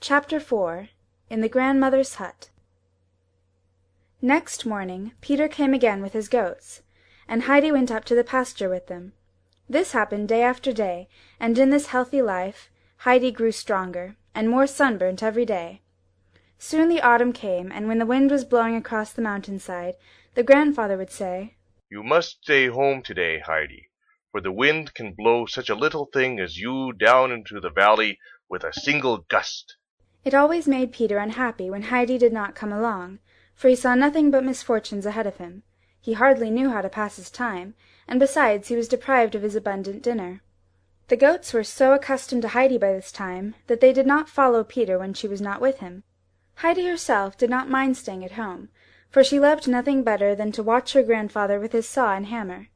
Chapter 4 In the Grandmother's Hut. Next morning Peter came again with his goats, and Heidi went up to the pasture with them. This happened day after day, and in this healthy life Heidi grew stronger, and more sunburnt every day. Soon the autumn came, and when the wind was blowing across the mountainside, the grandfather would say, "You must stay home today, Heidi, for the wind can blow such a little thing as you down into the valley with a single gust." It always made Peter unhappy when Heidi did not come along, for he saw nothing but misfortunes ahead of him. He hardly knew how to pass his time, and besides he was deprived of his abundant dinner. The goats were so accustomed to Heidi by this time that they did not follow Peter when she was not with him. Heidi herself did not mind staying at home, for she loved nothing better than to watch her grandfather with his saw and hammer.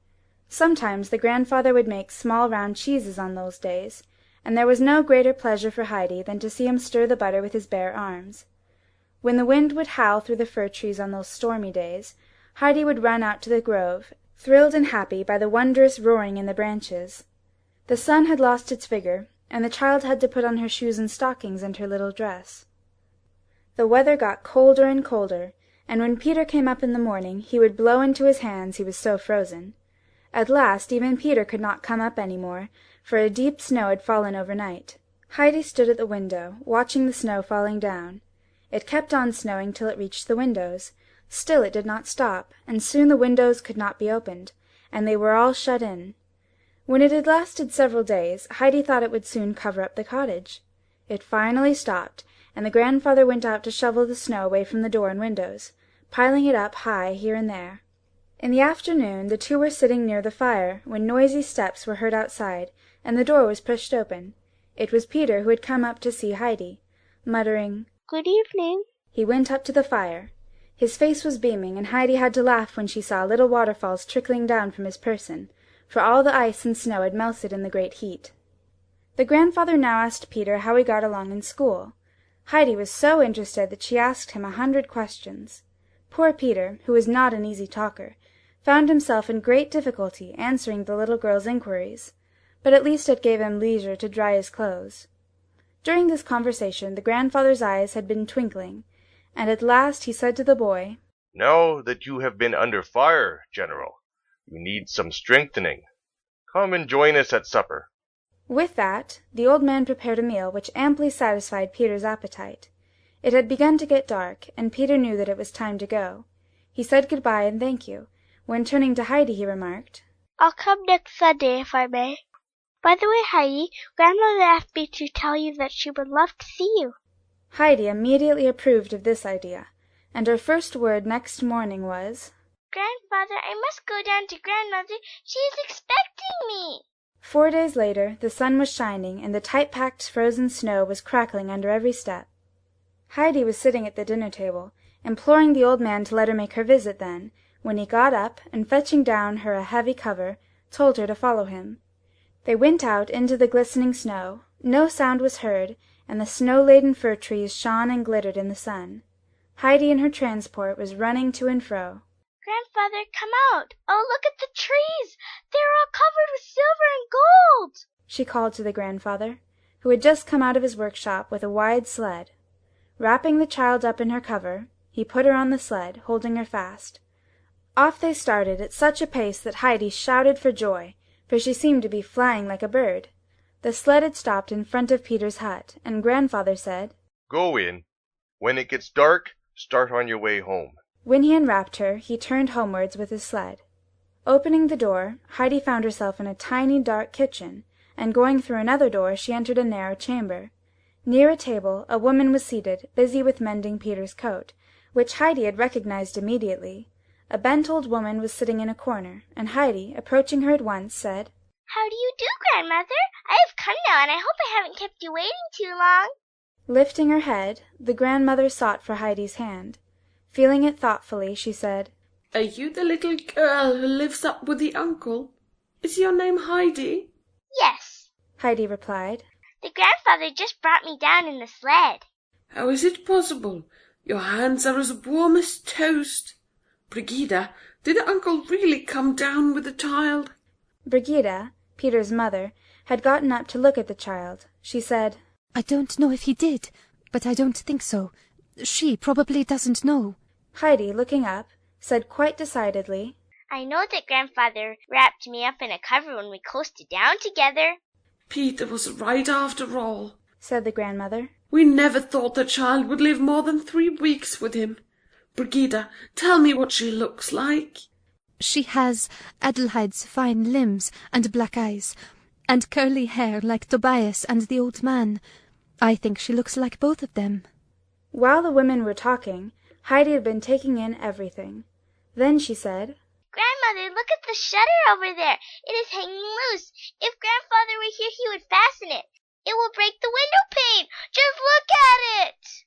Sometimes the grandfather would make small round cheeses on those days, and there was no greater pleasure for Heidi than to see him stir the butter with his bare arms. When the wind would howl through the fir trees on those stormy days, Heidi would run out to the grove, thrilled and happy by the wondrous roaring in the branches. The sun had lost its vigor, and the child had to put on her shoes and stockings and her little dress. The weather got colder and colder, and when Peter came up in the morning he would blow into his hands, he was so frozen. At last even Peter could not come up any more, for a deep snow had fallen overnight. Heidi stood at the window, watching the snow falling down. It kept on snowing till it reached the windows. Still it did not stop, and soon the windows could not be opened, and they were all shut in. When it had lasted several days, Heidi thought it would soon cover up the cottage. It finally stopped, and the grandfather went out to shovel the snow away from the door and windows, piling it up high here and there. In the afternoon the two were sitting near the fire, when noisy steps were heard outside, and the door was pushed open. It was Peter, who had come up to see Heidi. Muttering, "Good evening," he went up to the fire. His face was beaming, and Heidi had to laugh when she saw little waterfalls trickling down from his person, for all the ice and snow had melted in the great heat. The grandfather now asked Peter how he got along in school. Heidi was so interested that she asked him 100 questions. Poor Peter, who was not an easy talker, found himself in great difficulty answering the little girl's inquiries, but at least it gave him leisure to dry his clothes. During this conversation the grandfather's eyes had been twinkling, and at last he said to the boy, "Now that you have been under fire, General, you need some strengthening. Come and join us at supper." With that the old man prepared a meal which amply satisfied Peter's appetite. It had begun to get dark, and Peter knew that it was time to go. He said good-bye and thank you, when turning to Heidi he remarked, "I'll come next Sunday if I may. By the way, Heidi, Grandmother asked me to tell you that she would love to see you." Heidi immediately approved of this idea, and her first word next morning was, "Grandfather, I must go down to Grandmother. She is expecting me." 4 days later the sun was shining, and the tight-packed frozen snow was crackling under every step. Heidi was sitting at the dinner table, imploring the old man to let her make her visit then, when he got up, and fetching down her a heavy cover, told her to follow him. They went out into the glistening snow. No sound was heard, and the snow-laden fir trees shone and glittered in the sun. Heidi in her transport was running to and fro. "Grandfather, come out! Oh, look at the trees! They are all covered with silver and gold!" she called to the grandfather, who had just come out of his workshop with a wide sled. Wrapping the child up in her cover, he put her on the sled, holding her fast. Off they started at such a pace that Heidi shouted for joy, for she seemed to be flying like a bird. The sled had stopped in front of Peter's hut, and grandfather said, "Go in. When it gets dark, start on your way home." When he unwrapped her, he turned homewards with his sled. Opening the door, Heidi found herself in a tiny dark kitchen, and going through another door she entered a narrow chamber. Near a table a woman was seated, busy with mending Peter's coat, which Heidi had recognized immediately. A bent old woman was sitting in a corner, and Heidi, approaching her at once, said, "How do you do, Grandmother? I have come now, and I hope I haven't kept you waiting too long." Lifting her head, the grandmother sought for Heidi's hand. Feeling it thoughtfully, she said, "Are you the little girl who lives up with the uncle? Is your name Heidi?" "Yes," Heidi replied. "The grandfather just brought me down in the sled." "How is it possible? Your hands are as warm as toast. Brigida, did the uncle really come down with the child?" Brigida, Peter's mother, had gotten up to look at the child. She said, "I don't know if he did. but I don't think so. She probably doesn't know. Heidi, looking up, said quite decidedly, I know that Grandfather wrapped me up in a cover when we coasted down together. Peter was right after all, said the grandmother. We never thought the child would live more than 3 weeks with him. Brigida, tell me what she looks like. She has Adelaide's fine limbs and black eyes, and curly hair like Tobias and the old man. I think she looks like both of them. While the women were talking, Heidi had been taking in everything. Then she said, Grandmother, look at the shutter over there. It is hanging loose. If Grandfather were here, he would fasten it. It will break the window pane. Just look at it.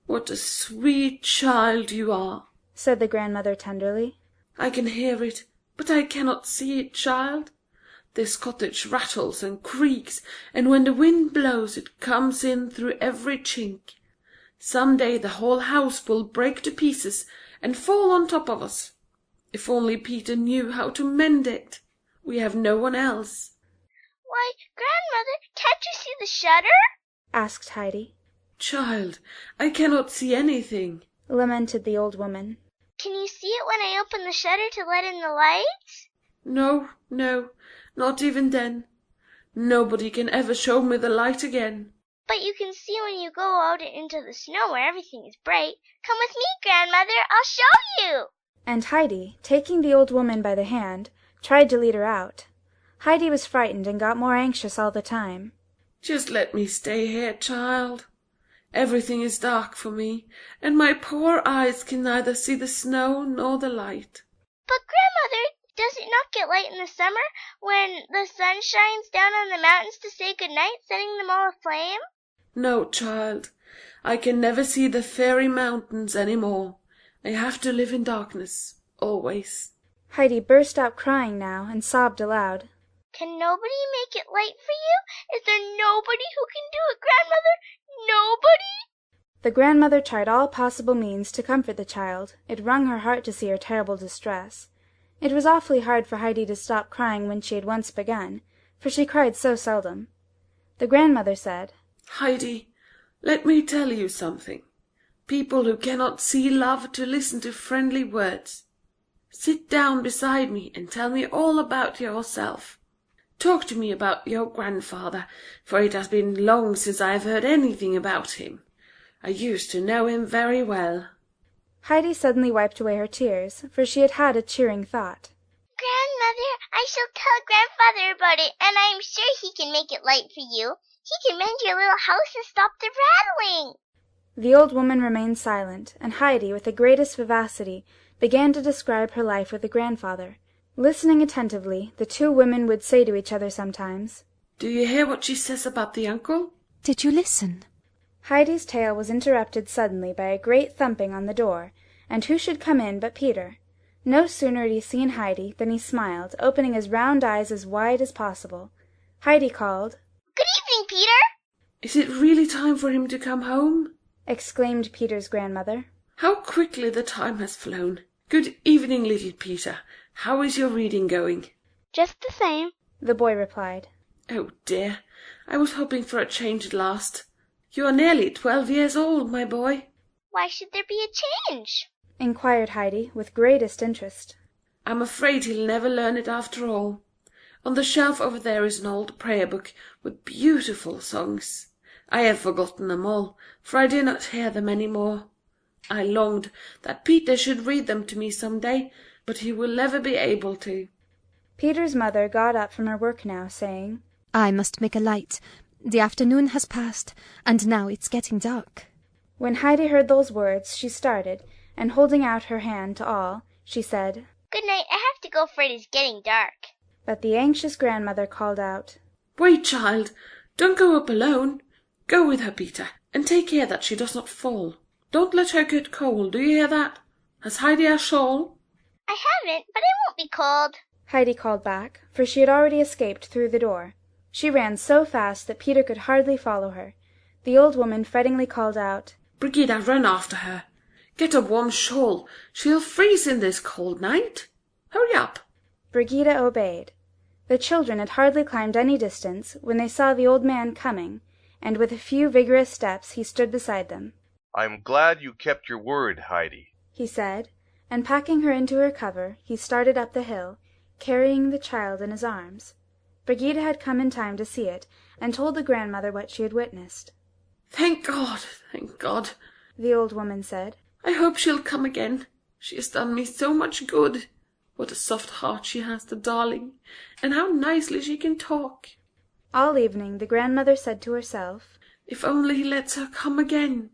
What a sweet child you are, said the grandmother tenderly. I can hear it, but I cannot see it, child. This cottage rattles and creaks, and when the wind blows it comes in through every chink. Some day the whole house will break to pieces and fall on top of us. If only Peter knew how to mend it. We have no one else. Why, Grandmother, can't you see the shutter? asked Heidi. Child, I cannot see anything, lamented the old woman. Can you see it when I open the shutter to let in the light? No, not even then. Nobody can ever show me the light again. But you can see when you go out into the snow where everything is bright. Come with me, Grandmother, I'll show you. And Heidi, taking the old woman by the hand, tried to lead her out. Heidi was frightened and got more anxious all the time. Just let me stay here, child. Everything is dark for me, and my poor eyes can neither see the snow nor the light. But, Grandmother, does it not get light in the summer when the sun shines down on the mountains to say good night, setting them all aflame? No, child, I can never see the fairy mountains any more. I have to live in darkness, always. Heidi burst out crying now and sobbed aloud. Can nobody make it light for you? Is there nobody who can do it, Grandmother? Nobody? The grandmother tried all possible means to comfort the child. It wrung her heart to see her terrible distress. It was awfully hard for Heidi to stop crying when she had once begun, for she cried so seldom. The grandmother said, Heidi, let me tell you something. People who cannot see love to listen to friendly words. Sit down beside me and tell me all about yourself. Talk to me about your grandfather, for it has been long since I have heard anything about him. I used to know him very well. Heidi suddenly wiped away her tears, for she had had a cheering thought. Grandmother, I shall tell Grandfather about it, and I am sure he can make it light for you. He can mend your little house and stop the rattling. The old woman remained silent, and Heidi, with the greatest vivacity, began to describe her life with the grandfather. Listening attentively, the two women would say to each other sometimes, Do you hear what she says about the uncle? Did you listen? Heidi's tale was interrupted suddenly by a great thumping on the door, and who should come in but Peter. No sooner had he seen Heidi than he smiled, opening his round eyes as wide as possible. Heidi called, Good evening, Peter. Is it really time for him to come home? exclaimed Peter's grandmother. How quickly the time has flown. Good evening, little Peter. How is your reading going? Just the same, the boy replied. Oh dear, I was hoping for a change at last. You are nearly 12 years old, my boy. Why should there be a change? inquired Heidi with greatest interest. I'm afraid he'll never learn it after all. On the shelf over there is an old prayer book with beautiful songs. I have forgotten them all, for I do not hear them any more. I longed that Peter should read them to me some day, but he will never be able to. Peter's mother got up from her work now, saying, I must make a light. The afternoon has passed, and now it's getting dark. When Heidi heard those words, she started, and holding out her hand to all, she said, Good night, I have to go, for it is getting dark. But the anxious grandmother called out, Wait, child, don't go up alone. Go with her, Peter, and take care that she does not fall. Don't let her get cold, do you hear that? Has Heidi a shawl? I haven't, but I won't be cold. Heidi called back, for she had already escaped through the door. She ran so fast that Peter could hardly follow her. The old woman frettingly called out, Brigida, run after her. Get a warm shawl. She'll freeze in this cold night. Hurry up. Brigida obeyed. The children had hardly climbed any distance when they saw the old man coming, and with a few vigorous steps he stood beside them. "I'm glad you kept your word, Heidi," he said, and packing her into her cover, he started up the hill, carrying the child in his arms. Brigida had come in time to see it, and told the grandmother what she had witnessed. Thank God, the old woman said. I hope she'll come again. She has done me so much good. What a soft heart she has, the darling, and how nicely she can talk. All evening the grandmother said to herself, If only he lets her come again.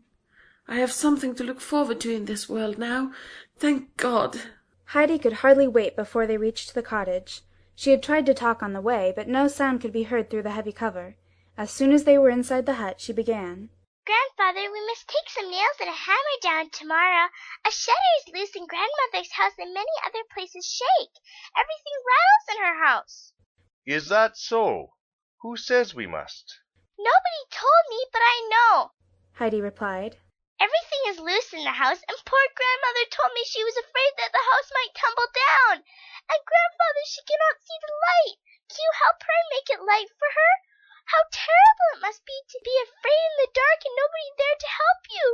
I have something to look forward to in this world now. Thank God. Heidi could hardly wait before they reached the cottage. She had tried to talk on the way, but no sound could be heard through the heavy cover. As soon as they were inside the hut, she began. Grandfather, we must take some nails and a hammer down tomorrow. A shutter is loose in Grandmother's house and many other places shake. Everything rattles in her house. "Is that so? Who says we must?" Nobody told me, but I know, Heidi replied. Everything is loose in the house, and poor Grandmother told me she was afraid that the house might tumble down. And Grandfather, she cannot see the light. Can you help her and make it light for her? How terrible it must be to be afraid in the dark and nobody there to help you.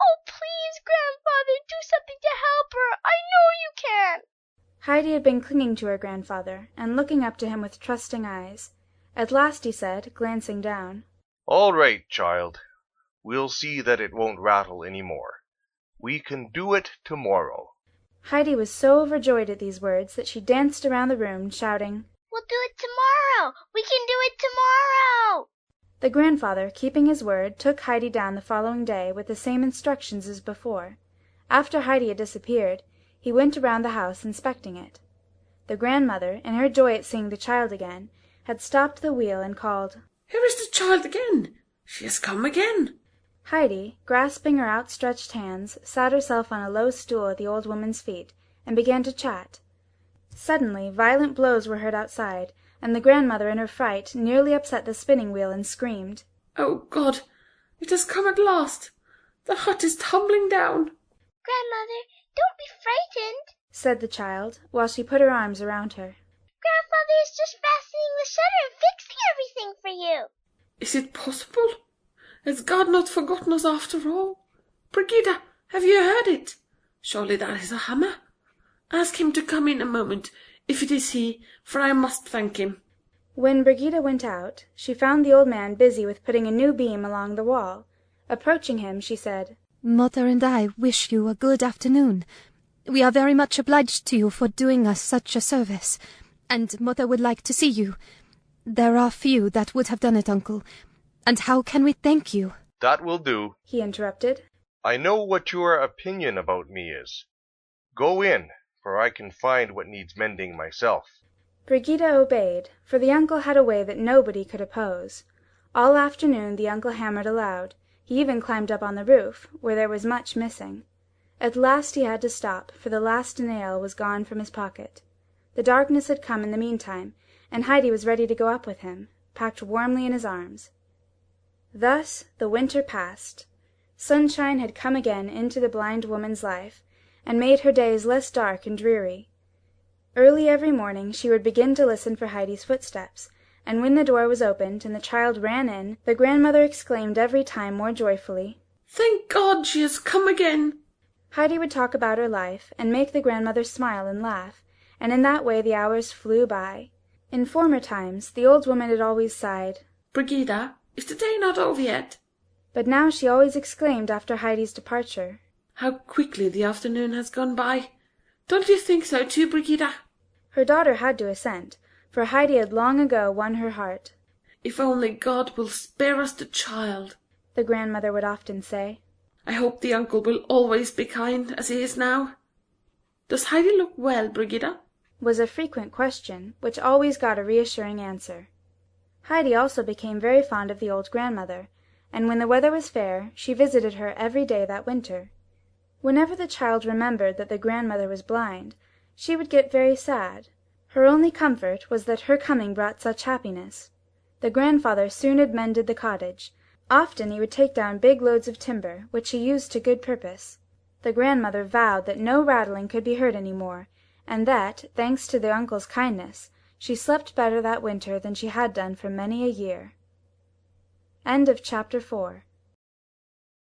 Oh, please, Grandfather, do something to help her. I know you can. Heidi had been clinging to her grandfather, and looking up to him with trusting eyes. At last he said, glancing down, "All right, child. We'll see that it won't rattle any more. We can do it tomorrow." Heidi was so overjoyed at these words that she danced around the room, shouting, We'll do it tomorrow. We can do it tomorrow. The grandfather, keeping his word, took Heidi down the following day with the same instructions as before. After Heidi had disappeared, he went around the house inspecting it. The grandmother, in her joy at seeing the child again, had stopped the wheel and called, Here is the child again. She has come again. Heidi, grasping her outstretched hands, sat herself on a low stool at the old woman's feet, and began to chat. Suddenly violent blows were heard outside, and the grandmother in her fright nearly upset the spinning wheel and screamed. Oh God, it has come at last. The hut is tumbling down. Grandmother, don't be frightened, said the child, while she put her arms around her. Grandfather is just fastening the shutter and fixing everything for you. Is it possible? Has God not forgotten us after all? Brigida, have you heard it? Surely that is a hammer. Ask him to come in a moment, if it is he, for I must thank him. When Brigida went out, she found the old man busy with putting a new beam along the wall. Approaching him, she said, Mother and I wish you a good afternoon. We are very much obliged to you for doing us such a service, and Mother would like to see you. There are few that would have done it, Uncle, and how can we thank you? "That will do," he interrupted. "I know what your opinion about me is. Go in, for I can find what needs mending myself." Brigida obeyed, for the uncle had a way that nobody could oppose. All afternoon the uncle hammered aloud. He even climbed up on the roof, where there was much missing. At last he had to stop, for the last nail was gone from his pocket. The darkness had come in the meantime, and Heidi was ready to go up with him, packed warmly in his arms. Thus the winter passed. Sunshine had come again into the blind woman's life, and made her days less dark and dreary. Early every morning she would begin to listen for Heidi's footsteps, and when the door was opened and the child ran in, the grandmother exclaimed every time more joyfully, Thank God she has come again. Heidi would talk about her life, and make the grandmother smile and laugh, and in that way the hours flew by. In former times the old woman had always sighed, Brigida, is the day not over yet? But now she always exclaimed after Heidi's departure, How quickly the afternoon has gone by. Don't you think so too, Brigida? Her daughter had to assent, for Heidi had long ago won her heart. If only God will spare us the child, the grandmother would often say. I hope the uncle will always be kind as he is now. Does Heidi look well, Brigida? Was a frequent question, which always got a reassuring answer. Heidi also became very fond of the old grandmother, and when the weather was fair, she visited her every day that winter. Whenever the child remembered that the grandmother was blind, she would get very sad. Her only comfort was that her coming brought such happiness. The grandfather soon had mended the cottage. Often he would take down big loads of timber, which he used to good purpose. The grandmother vowed that no rattling could be heard any more, and that, thanks to the uncle's kindness, she slept better that winter than she had done for many a year. End of chapter 4.